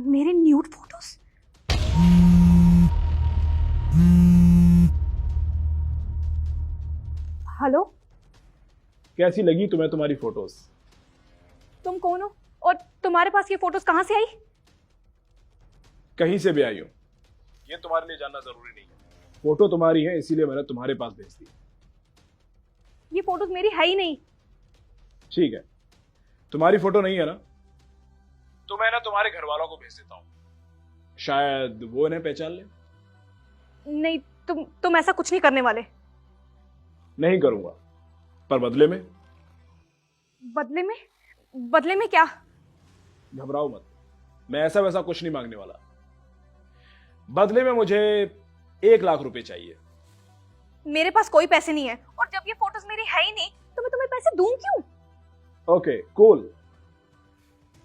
मेरे nude photos? Hello, कैसी लगी तुम्हें तुम्हारी फोटोज? तुम कौन हो और तुम्हारे पास ये फोटोज कहाँ से आई? कहीं से भी आई हो, ये तुम्हारे लिए जानना जरूरी नहीं है। फोटो तुम्हारी है इसीलिए मैंने तुम्हारे पास भेज दी। ये फोटोज मेरी है ही नहीं। ठीक है, तुम्हारी फोटो नहीं है ना, तो मैं ना तुम्हारे घर वालों को भेज देता हूँ, शायद वो इन्हें पहचान ले। नहीं, तुम ऐसा कुछ नहीं करने वाले। नहीं करूंगा, पर बदले में? बदले में? बदले में क्या? घबराओ मत, मैं ऐसा वैसा कुछ नहीं मांगने वाला। बदले में मुझे 1 लाख रुपए चाहिए। मेरे पास कोई पैसे नहीं है, और जब ये फोटोज मेरी है ही नहीं तो मैं तुम्हें पैसे दूं क्यों? ओके कूल,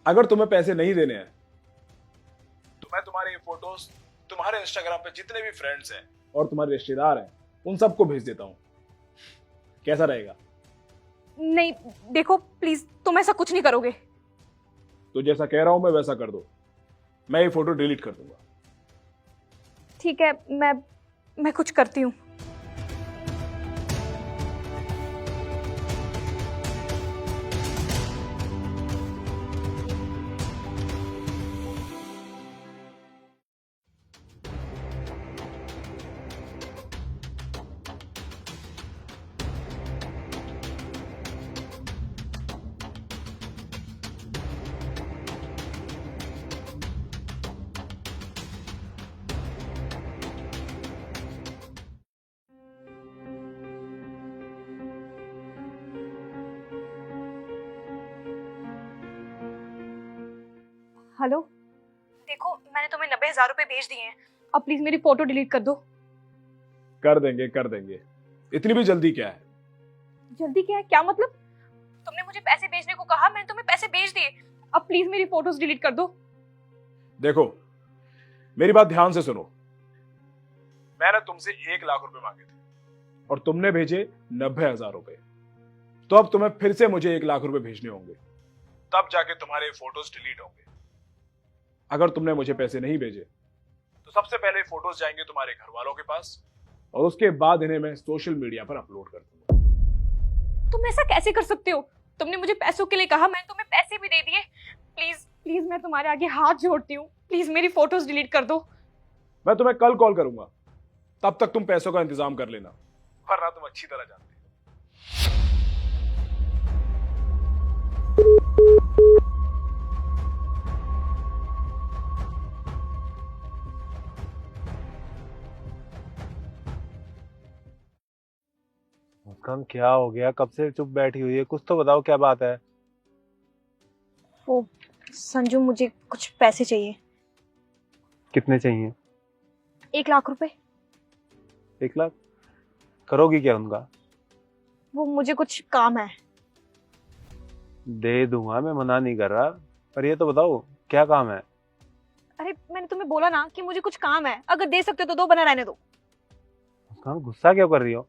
अगर तुम्हें पैसे नहीं देने हैं तो मैं तुम्हारे ये फोटोज तुम्हारे इंस्टाग्राम पे जितने भी फ्रेंड्स हैं और तुम्हारे रिश्तेदार हैं उन सबको भेज देता हूं। कैसा रहेगा? नहीं, देखो प्लीज, तुम ऐसा कुछ नहीं करोगे। तो जैसा कह रहा हूं मैं वैसा कर दो, मैं ये फोटो डिलीट कर दूंगा। ठीक है, मैं कुछ करती हूँ। हेलो, देखो मैंने तुम्हें 90,000 रुपए भेज दिए हैं। अब प्लीज मेरी फोटो डिलीट कर दो। कर देंगे कर देंगे, इतनी भी जल्दी क्या है? जल्दी क्या है? क्या मतलब? तुमने मुझे पैसे भेजने को कहा, मैंने तुम्हें पैसे भेज दिए। अब प्लीज मेरी फोटोज डिलीट कर दो। देखो मेरी बात ध्यान से सुनो, मैंने तुमसे 1 लाख रुपए मांगे थे और तुमने भेजे 90,000 रुपए। तो अब तुम्हें फिर से मुझे 1 लाख रुपए भेजने होंगे, तब जाके तुम्हारे फोटोज डिलीट होंगे। अगर तुमने मुझे पैसे नहीं भेजे तो सबसे पहले फोटोज जाएंगे तुम्हारे घर वालों के पास और उसके बाद इन्हें मैं सोशल मीडिया पर अपलोड कर दूंगा। तुम ऐसा कैसे कर सकते हो? तुमने मुझे पैसों के लिए कहा, मैंने तुम्हें पैसे भी दे दिए। प्लीज प्लीज, मैं तुम्हारे आगे हाथ जोड़ती हूँ, प्लीज मेरी फोटोज डिलीट कर दो। मैं तुम्हें कल कॉल करूंगा, तब तक तुम पैसों का इंतजाम कर लेना, वरना तुम अच्छी तरह जानते हो। मुस्कान, क्या हो गया? कब से चुप बैठी हुई है? कुछ तो बताओ, क्या बात है? वो संजू, मुझे कुछ पैसे चाहिए। कितने चाहिए? 1 लाख रुपए। 1 लाख? करोगी क्या उनका? वो मुझे कुछ काम है। दे दूंगा, मैं मना नहीं कर रहा, पर ये तो बताओ क्या काम है? अरे मैंने तुम्हें बोला ना कि मुझे कुछ काम है, अगर दे सकते हो तो दो, बना रहने दो। मुस्कान, गुस्सा क्यों कर रही हो?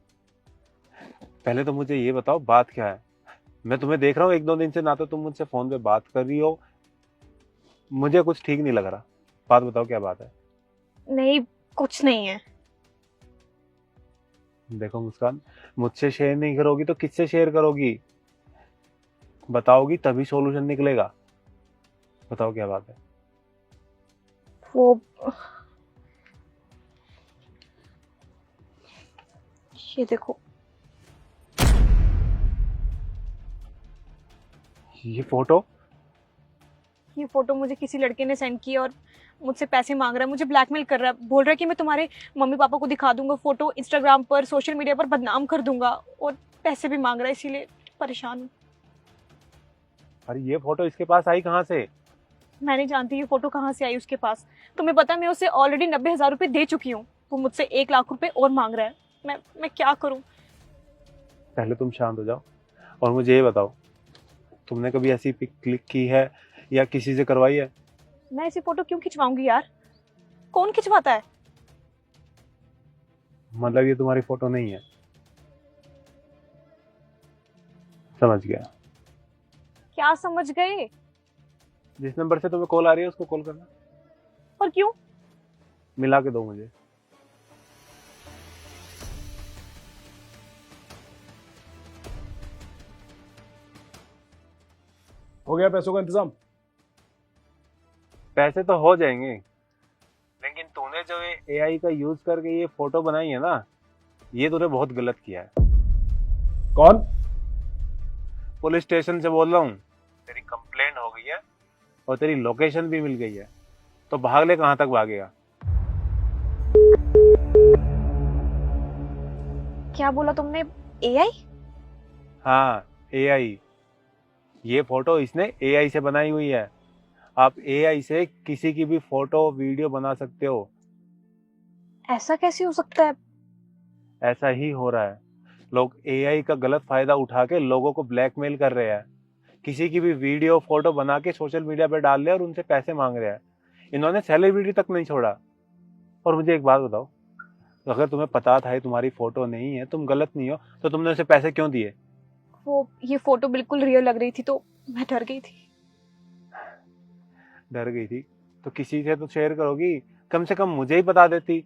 पहले तो मुझे ये बताओ, बात क्या है? मैं तुम्हें देख रहा हूँ 1-2 दिन से, ना तो तुम मुझसे फोन पे बात कर रही हो, मुझे कुछ ठीक नहीं लग रहा। बात बताओ, क्या बात है? नहीं, कुछ नहीं है। देखो मुस्कान, मुझसे शेयर नहीं करोगी तो किससे शेयर करोगी? बताओगी तभी सॉल्यूशन निकलेगा। बताओ क्या बात है? वो ये देखो। ये फोटो? ये फोटो मुझे किसी लड़के ने सेंड की और मुझसे पैसे मांग रहा है, मुझे ब्लैकमेल कर रहा है, बोल रहा है कि मैं तुम्हारे मम्मी पापा को दिखा दूंगा फोटो, इंस्टाग्राम पर, सोशल मीडिया पर बदनाम कर दूंगा, और पैसे भी मांग रहा है, इसीलिए परेशान हूँ। अरे ये फोटो इसके पास आई कहाँ से? मैं नहीं जानती ये फोटो कहाँ से आई उसके पास। तुम्हें पता है, मैं उसे ऑलरेडी 90,000 रुपए दे चुकी हूँ। वो मुझसे 1 लाख रुपए और मांग रहा है। मैं क्या करूँ? पहले तुम शांत हो जाओ और मुझे ये बताओ, तुमने कभी ऐसी पिक क्लिक की है या किसी से करवाई है? मैं ऐसी फोटो क्यों खिंचवाऊंगी यार? कौन खिंचवाता है? मतलब ये तुम्हारी फोटो नहीं है? समझ गया। क्या समझ गए? जिस नंबर से तुम्हें कॉल आ रही है उसको कॉल करना। और क्यों? मिला के दो मुझे। हो गया पैसों का इंतजाम? पैसे तो हो जाएंगे, लेकिन तूने जो ये एआई का यूज करके ये फोटो बनाई है ना, ये तूने बहुत गलत किया है। कौन? पुलिस स्टेशन से बोल रहा हूँ, तेरी कंप्लेंट हो गई है और तेरी लोकेशन भी मिल गई है, तो भाग ले, कहाँ तक भागेगा। क्या बोला तुमने? एआई? हाँ, एआई। ये फोटो इसने एआई से बनाई हुई है। आप एआई से किसी की भी फोटो वीडियो बना सकते हो। ऐसा कैसे हो सकता है? ऐसा ही हो रहा है। लोग एआई का गलत फायदा उठा के लोगों को ब्लैकमेल कर रहे हैं। किसी की भी वीडियो फोटो बना के सोशल मीडिया पे डाल रहे हैं और उनसे पैसे मांग रहे हैं। इन्होंने सेलिब्रिटी तक नहीं छोड़ा। और मुझे एक बात बताओ, अगर तुम्हें पता था ये तुम्हारी फोटो नहीं है, तुम गलत नहीं हो, तो तुमने उसे पैसे क्यों दिए? वो ये फोटो बिल्कुल रियल लग रही थी तो मैं डर गई थी। डर गई थी तो किसी से तो शेयर करोगी, कम से कम मुझे ही बता देती।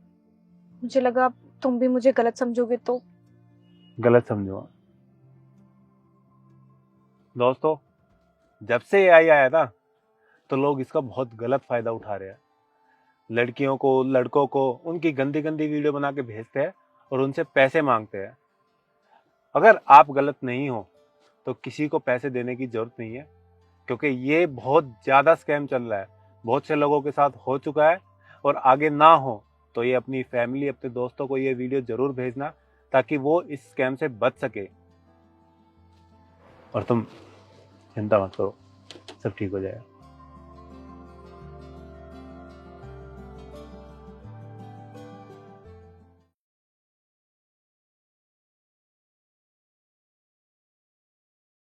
मुझे लगा तुम भी मुझे गलत समझोगे तो। गलत समझो दोस्तों, जब से एआई आया था तो लोग इसका बहुत गलत फायदा उठा रहे हैं। लड़कियों को, लड़कों को उनकी गंदी गंदी वीडियो बना के भेजते हैं और उनसे पैसे मांगते हैं। अगर आप गलत नहीं हो तो किसी को पैसे देने की जरूरत नहीं है, क्योंकि ये बहुत ज्यादा स्कैम चल रहा है, बहुत से लोगों के साथ हो चुका है। और आगे ना हो तो ये अपनी फैमिली, अपने दोस्तों को ये वीडियो जरूर भेजना, ताकि वो इस स्कैम से बच सके। और तुम चिंता मत करो, सब ठीक हो जाएगा।